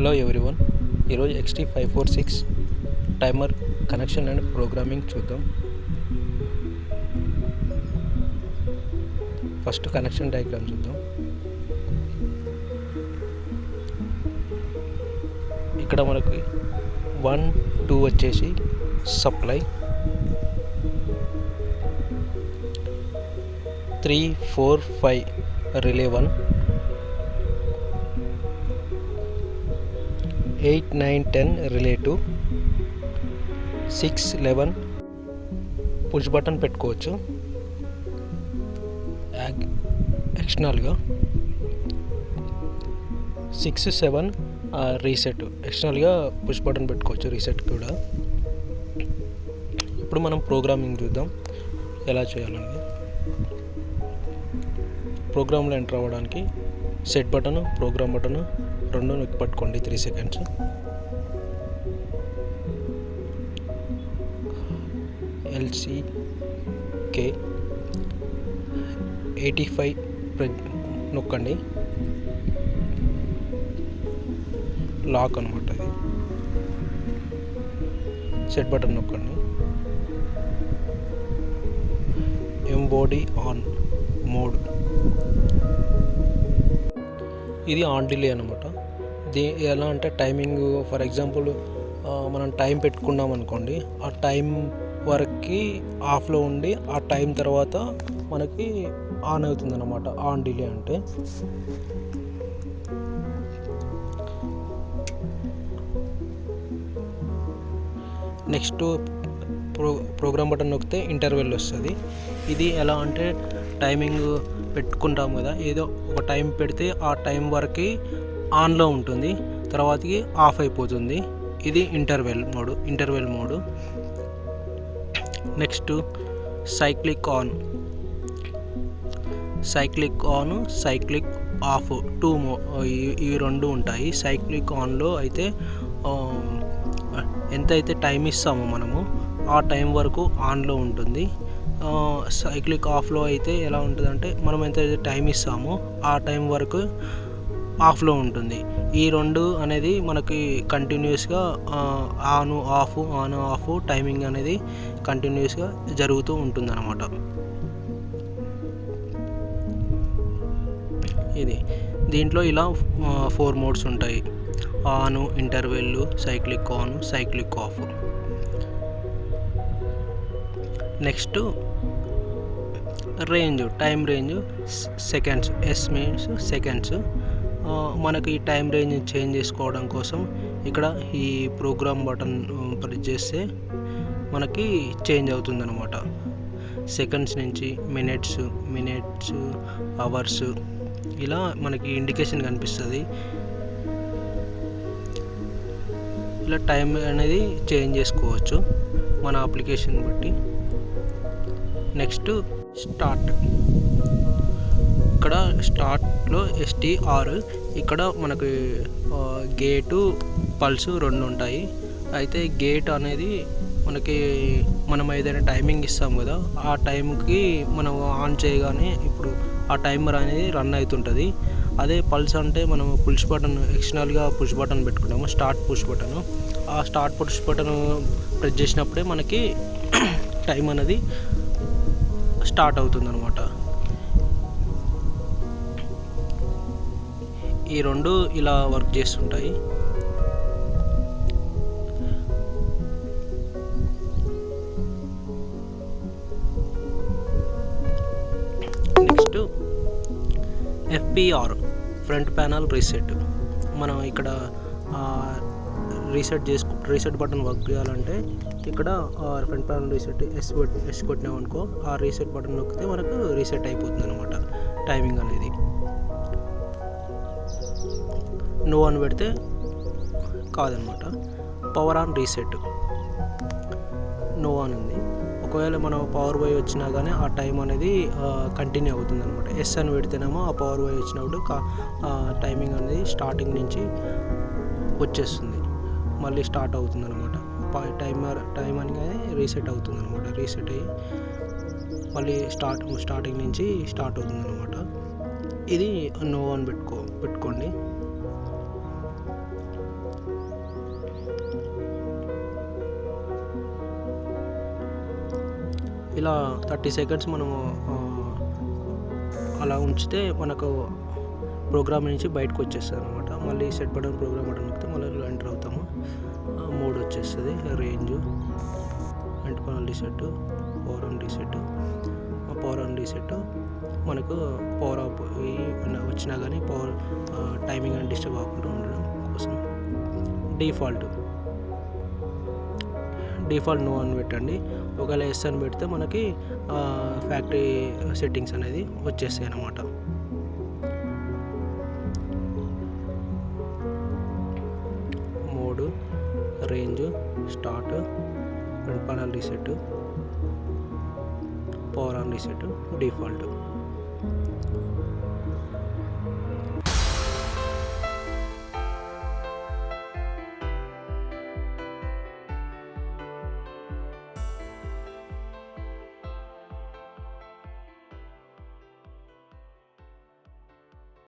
Hello everyone. ఈరోజు XT546 timer connection and programming చూద్దాం. First connection diagram చూద్దాం. ఇక్కడ మనకి 1, 2 వచ్చేసి supply, 3, 4, 5 relay 1, 8, 9, 10 relay 2, 6, 11 push button పెట్టుకోవచ్చు ఎక్స్టర్నల్గా, 6, 7 రీసెట్ ఎక్స్టర్నల్గా పుష్ బటన్ పెట్టుకోవచ్చు రీసెట్ కూడా. ఇప్పుడు మనం ప్రోగ్రామింగ్ చూద్దాం ఎలా చేయాలనేది. ప్రోగ్రాంలో ఎంటర్ అవ్వడానికి సెట్ బటన్, ప్రోగ్రామ్ బటన్ రెండు నొక్కి పట్టుకోండి 3 seconds. LCK 85 నొక్కండి, లాక్ అనమాట ఇది. సెట్ బటన్ నొక్కండి. ఎంబోడీ ఆన్ మోడ్, ఇది ఆన్ డిలే అనమాట. ఎలా అంటే టైమింగ్, ఫర్ ఎగ్జాంపుల్ మనం టైం పెట్టుకున్నాం అనుకోండి, ఆ టైం వరకు ఆఫ్లో ఉండి ఆ టైం తర్వాత మనకి ఆన్ అవుతుంది అనమాట. ఆన్ డిలే అంటే నెక్స్ట్ ప్రోగ్రామ్ బటన్ నొక్కితే ఇంటర్వెల్ వస్తుంది. ఇది ఎలా అంటే టైమింగ్ పెట్టుకుంటాం కదా, ఏదో ఒక టైం పెడితే ఆ టైం వరకు ఆన్లో ఉంటుంది, తర్వాతకి ఆఫ్ అయిపోతుంది. ఇది interval mode. Next cyclic on, cyclic of, ఈ రెండు ఉంటాయి. సైక్లిక్ ఆన్లో అయితే ఎంతైతే టైం ఇస్తామో మనము ఆ టైం వరకు ఆన్లో ఉంటుంది. సైక్లిక్ ఆఫ్లో అయితే ఎలా ఉంటుందంటే మనం ఎంతైతే టైం ఇస్తామో ఆ టైం వరకు ఆఫ్లో ఉంటుంది. ఈ రెండు అనేది మనకి కంటిన్యూస్గా ఆన్ ఆఫ్ టైమింగ్ అనేది కంటిన్యూస్గా జరుగుతూ ఉంటుంది అన్నమాట. ఇది దీంట్లో ఇలా 4 మోడ్స్ ఉంటాయి: on, interval, cyclic on, cyclic of. Next range, time range seconds, yes means seconds. మనకి ఈ టైం రేంజ్ చేంజ్ చేసుకోవడం కోసం ఇక్కడ ఈ ప్రోగ్రామ్ బటన్ ప్రెస్ చేస్తే మనకి చేంజ్ అవుతుంది అనమాట. సెకండ్స్ నుంచి మినిట్స్, అవర్స్ ఇలా మనకి ఇండికేషన్ కనిపిస్తుంది. ఇలా టైం అనేది చేంజ్ చేసుకోవచ్చు మన అప్లికేషన్ బట్టి. నెక్స్ట్ స్టార్ట్, ఇక్కడ స్టార్ట్లో STR, ఇక్కడ మనకి గేటు, పల్సు రెండు ఉంటాయి. అయితే గేట్ అనేది మనం ఏదైనా టైమింగ్ ఇస్తాం కదా, ఆ టైంకి మనం ఆన్ చేయగానే ఇప్పుడు ఆ టైమర్ అనేది రన్ అవుతుంటుంది. అదే పల్స్ అంటే మనం పుష్ బటన్, ఎక్స్టర్నల్గా పుష్ బటన్ పెట్టుకుంటాము, స్టార్ట్ పుష్ బటన్. ఆ స్టార్ట్ పుష్ బటన్ ప్రెస్ చేసినప్పుడే మనకి టైం అనేది స్టార్ట్ అవుతుంది అనమాట. ఈ రెండు ఇలా వర్క్ చేస్తుంటాయి. Next FPR, front panel reset. మనం ఇక్కడ రీసెట్ బటన్ వర్క్ చేయాలంటే ఇక్కడ ఫ్రంట్ ప్యానల్ రీసెట్ ఎస్ కొట్టినాం అనుకో, ఆ రీసెట్ బటన్ నొక్కితే మనకు రీసెట్ అయిపోతుంది అనమాట టైమింగ్ అనేది. నో అని పెడితే కాదనమాట. పవర్ ఆన్ రీసెట్, నో అని ఉంది. ఒకవేళ మనం పవర్ బై వచ్చినా కానీ ఆ టైం అనేది కంటిన్యూ అవుతుంది అనమాట. ఎస్ అని పెడితేనేమో ఆ పవర్ బై వచ్చినప్పుడు టైమింగ్ అనేది స్టార్టింగ్ నుంచి వచ్చేస్తుంది, మళ్ళీ స్టార్ట్ అవుతుంది అనమాట. టైం అని రీసెట్ అవుతుంది అనమాట. రీసెట్ అయ్యి మళ్ళీ స్టార్టింగ్ నుంచి స్టార్ట్ అవుతుంది అనమాట. ఇది నో అని పెట్టుకోండి. ఇలా 30 సెకండ్స్ మనము అలా ఉంచితే మనకు ప్రోగ్రామ్ నుంచి బయటకు వచ్చేస్తుంది అనమాట. మళ్ళీ సెట్ బటన్ ప్రోగ్రామ్ బటన్ నొక్కితే మళ్ళీ ఎంటర్ అవుతాము. మోడ్ వచ్చేస్తుంది, range, end power reset, power on reset. Power on reset మనకు పవర్ ఆఫ్ వచ్చినా కానీ పవర్ టైమింగ్ అని డిస్టర్బ్ అవ్వకుండా ఉండడం కోసం. డిఫాల్ట్ నో అని పెట్టండి. ఒకవేళ ఎస్ అని పెడితే మనకి ఫ్యాక్టరీ సెట్టింగ్స్ అనేది వచ్చేస్తాయి అన్నమాట. Mode, range, start, front panel reset, power on reset, default.